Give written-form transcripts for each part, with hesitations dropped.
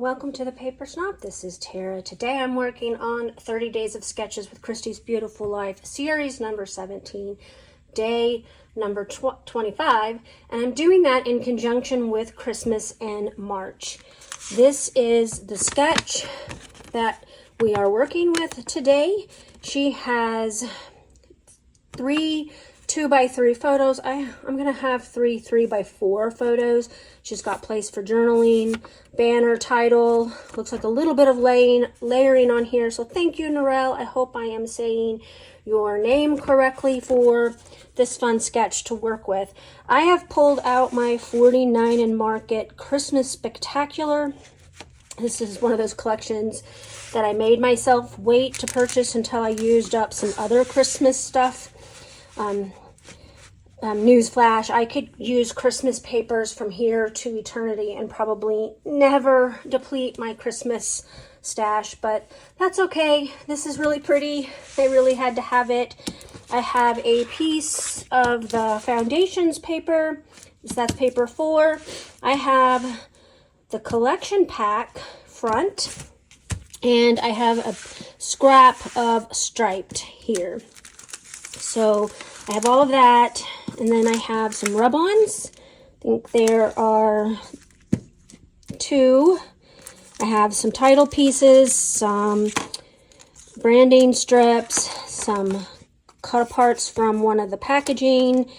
welcome to the Paper Snob. This is Tara. Today I'm working on 30 Days of Sketches with Christy's Beautiful Life, series number 17, day number 25, and I'm doing that in conjunction with Christmas and March. This is the sketch that we are working with today. She has 3 2x3 photos. I'm gonna have 3 3x4 photos. She's got place for journaling, banner, title. Looks like a little bit of layering on here. So thank you, Narelle. I hope I am saying your name correctly for this fun sketch to work with. I have pulled out my 49 and Market Christmas Spectacular. This is one of those collections that I made myself wait to purchase until I used up some other Christmas stuff. Newsflash, I could use Christmas papers from here to eternity and probably never deplete my Christmas stash, but that's okay. This is really pretty. They really had to have it. I have a piece of the foundations paper. So that's paper 4. I have the collection pack front, and I have a scrap of striped here. So I have all of that, and then I have some rub-ons. I think there are 2. I have some title pieces, some branding strips, some cut aparts from one of the packaging,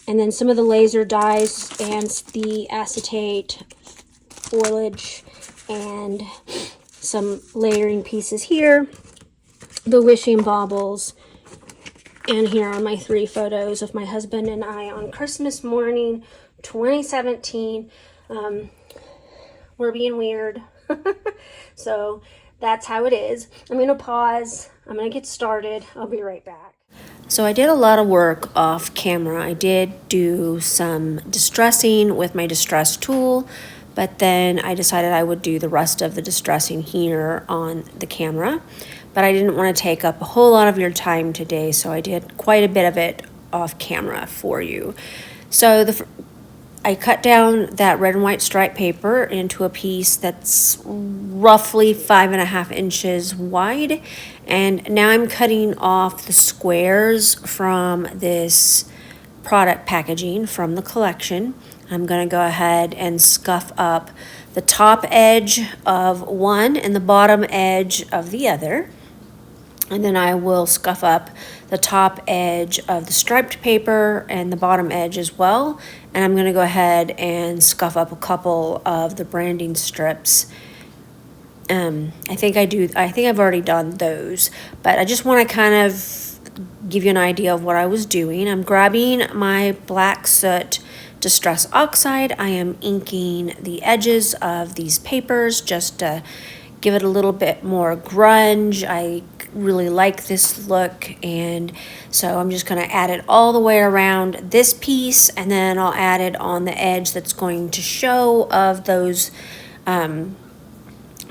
and then some of the laser dies and the acetate foliage, and some layering pieces here, the wishing baubles. And here are my 3 photos of my husband and I on Christmas morning, 2017. We're being weird. So that's how it is. I'm going to pause. I'm going to get started. I'll be right back. So I did a lot of work off camera. I did do some distressing with my distress tool, but then I decided I would do the rest of the distressing here on the camera. But I didn't want to take up a whole lot of your time today, so I did quite a bit of it off camera for you. So I cut down that red and white stripe paper into a piece that's roughly 5.5 inches wide, and now I'm cutting off the squares from this product packaging from the collection. I'm going to go ahead and scuff up the top edge of one and the bottom edge of the other. And then I will scuff up the top edge of the striped paper and the bottom edge as well. And I'm going to go ahead and scuff up a couple of the branding strips. I think I've already done those, but I just want to kind of give you an idea of what I was doing. I'm grabbing my black soot Distress Oxide. I am inking the edges of these papers just to give it a little bit more grunge. I really like this look, and so I'm just going to add it all the way around this piece, and then I'll add it on the edge that's going to show of those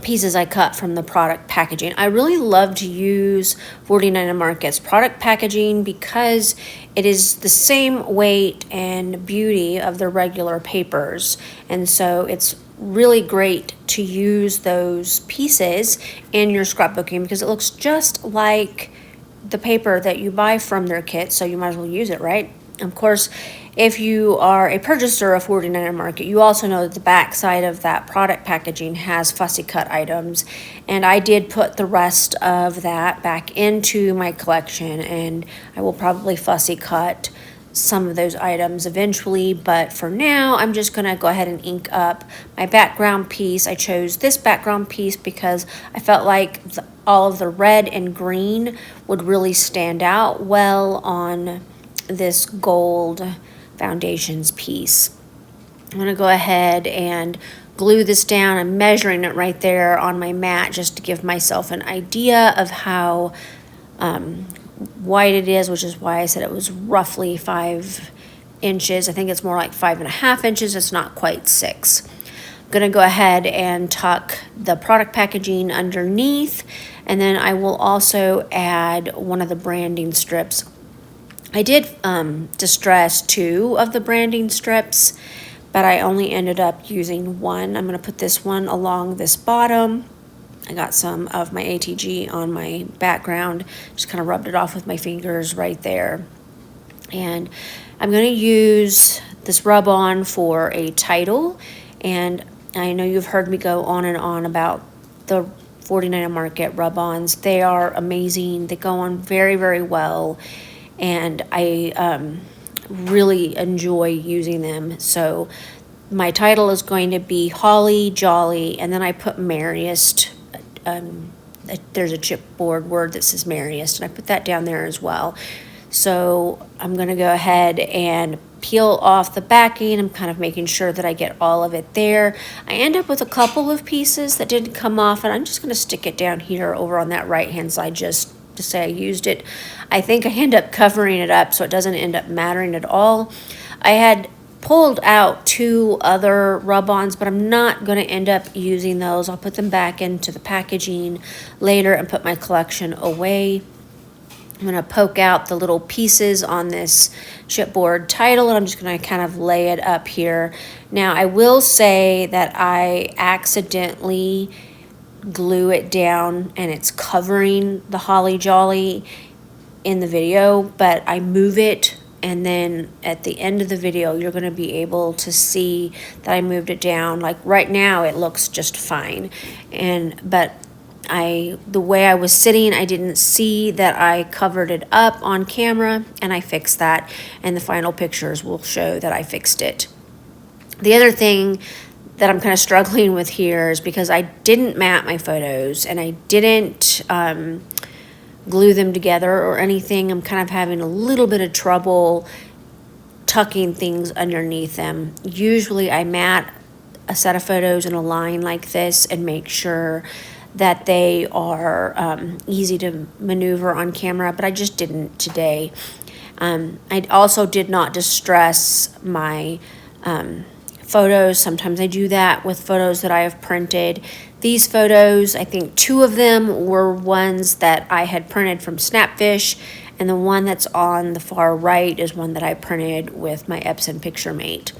pieces I cut from the product packaging. I really love to use 49 and Market's product packaging because it is the same weight and beauty of the regular papers, and so it's really great to use those pieces in your scrapbooking because it looks just like the paper that you buy from their kit, so you might as well use it, right? Of course, if you are a purchaser of 49 and Market, you also know that the back side of that product packaging has fussy cut items, and I did put the rest of that back into my collection, and I will probably fussy cut some of those items eventually, but for now I'm just going to go ahead and ink up my background piece. I chose this background piece because I felt like all of the red and green would really stand out well on this gold foundations piece. I'm going to go ahead and glue this down. I'm measuring it right there on my mat just to give myself an idea of how wide it is, which is why I said it was roughly 5 inches. I think it's more like 5.5 inches. It's not quite 6. I'm going to go ahead and tuck the product packaging underneath, and then I will also add one of the branding strips. I did distress 2 of the branding strips, but I only ended up using one. I'm going to put this one along this bottom. I got some of my ATG on my background, just kind of rubbed it off with my fingers right there. And I'm going to use this rub-on for a title, and I know you've heard me go on and on about the 49 Market rub-ons. They are amazing. They go on very, very well, and I really enjoy using them. So my title is going to be Holly Jolly, and then I put merriest. There's a chipboard word that says merriest, and I put that down there as well. So I'm going to go ahead and peel off the backing. I'm kind of making sure that I get all of it there. I end up with a couple of pieces that didn't come off, and I'm just going to stick it down here over on that right hand side just to say I used it. I think I end up covering it up so it doesn't end up mattering at all. I had pulled out 2 other rub-ons, but I'm not going to end up using those. I'll put them back into the packaging later and put my collection away. I'm going to poke out the little pieces on this chipboard title, and I'm just going to kind of lay it up here. Now, I will say that I accidentally glue it down, and it's covering the Holly Jolly in the video, but I move it, and then at the end of the video, you're going to be able to see that I moved it down. Like right now, it looks just fine, but the way I was sitting, I didn't see that I covered it up on camera, and I fixed that, and the final pictures will show that I fixed it. The other thing that I'm kind of struggling with here is because I didn't mat my photos, and I didn't glue them together or anything. I'm kind of having a little bit of trouble tucking things underneath them. Usually I mat a set of photos in a line like this and make sure that they are easy to maneuver on camera, but I just didn't today. I also did not distress my photos. Sometimes I do that with photos that I have printed. These photos, I think 2 of them were ones that I had printed from Snapfish, and the one that's on the far right is one that I printed with my Epson PictureMate.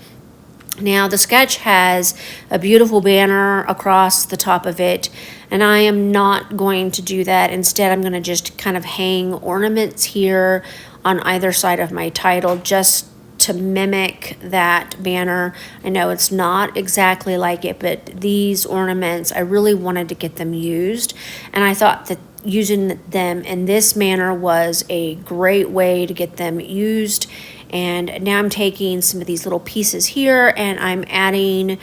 Now, the sketch has a beautiful banner across the top of it, and I am not going to do that. Instead, I'm going to just kind of hang ornaments here on either side of my title just to mimic that banner. I know it's not exactly like it, but these ornaments, I really wanted to get them used, and I thought that using them in this manner was a great way to get them used. And now I'm taking some of these little pieces here, and I'm adding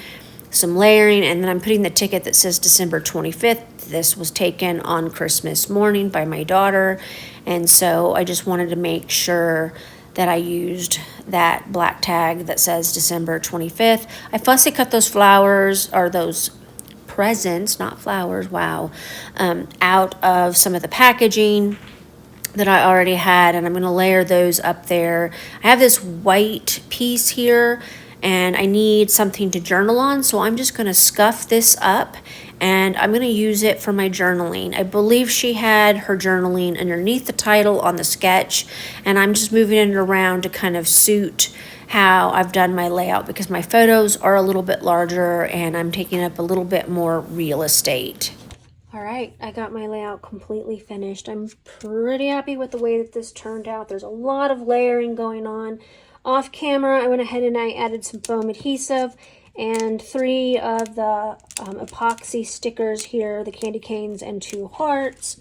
some layering, and then I'm putting the ticket that says December 25th. This was taken on Christmas morning by my daughter, and so I just wanted to make sure that I used that black tag that says December 25th. I fussy cut those flowers, or those presents, not flowers, wow, out of some of the packaging that I already had, and I'm going to layer those up there. I have this white piece here, and I need something to journal on, so I'm just going to scuff this up, and I'm going to use it for my journaling. I believe she had her journaling underneath the title on the sketch, and I'm just moving it around to kind of suit how I've done my layout, because my photos are a little bit larger and I'm taking up a little bit more real estate. All right, I got my layout completely finished. I'm pretty happy with the way that this turned out. There's a lot of layering going on. Off camera, I went ahead and I added some foam adhesive and 3 of the epoxy stickers here, the candy canes and 2 hearts.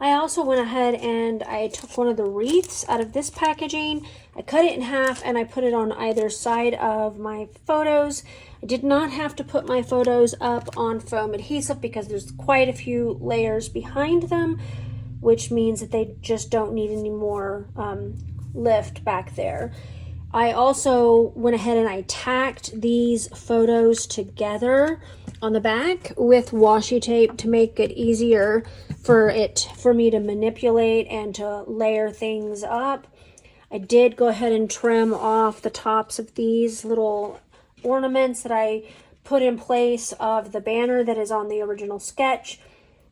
I also went ahead and I took one of the wreaths out of this packaging. I cut it in half and I put it on either side of my photos. I did not have to put my photos up on foam adhesive because there's quite a few layers behind them, which means that they just don't need any more lift back there. I also went ahead and I tacked these photos together on the back with washi tape to make it easier for me to manipulate and to layer things up. I did go ahead and trim off the tops of these little ornaments that I put in place of the banner that is on the original sketch.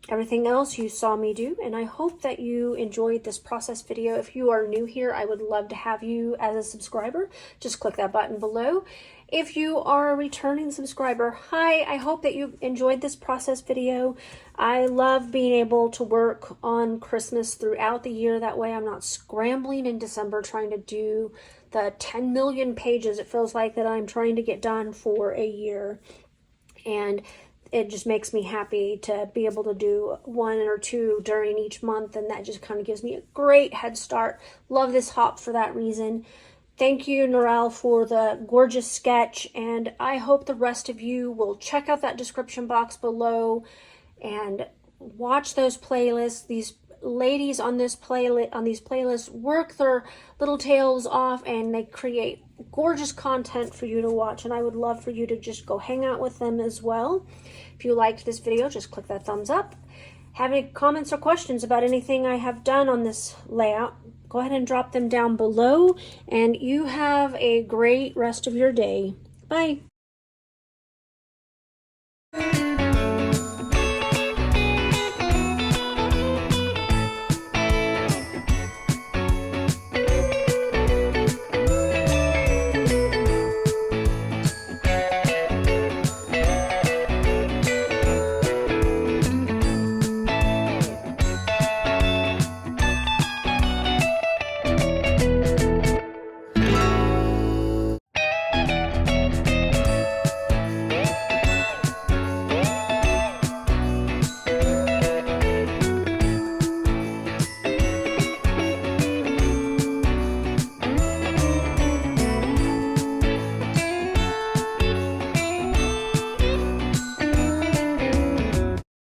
Everything else you saw me do, and I hope that you enjoyed this process video. If you are new here, I would love to have you as a subscriber. Just click that button below. If you are a returning subscriber, hi, I hope that you enjoyed this process video. I love being able to work on Christmas throughout the year. That way I'm not scrambling in December trying to do the 10 million pages it feels like that I'm trying to get done for a year. And it just makes me happy to be able to do 1 or 2 during each month, and that just kind of gives me a great head start. Love this hop for that reason. Thank you, Norel, for the gorgeous sketch, and I hope the rest of you will check out that description box below and watch those playlists. These ladies on these playlists work their little tails off, and they create gorgeous content for you to watch, and I would love for you to just go hang out with them as well. If you liked this video, just click that thumbs up. Have any comments or questions about anything I have done on this layout, go ahead and drop them down below, and you have a great rest of your day. Bye.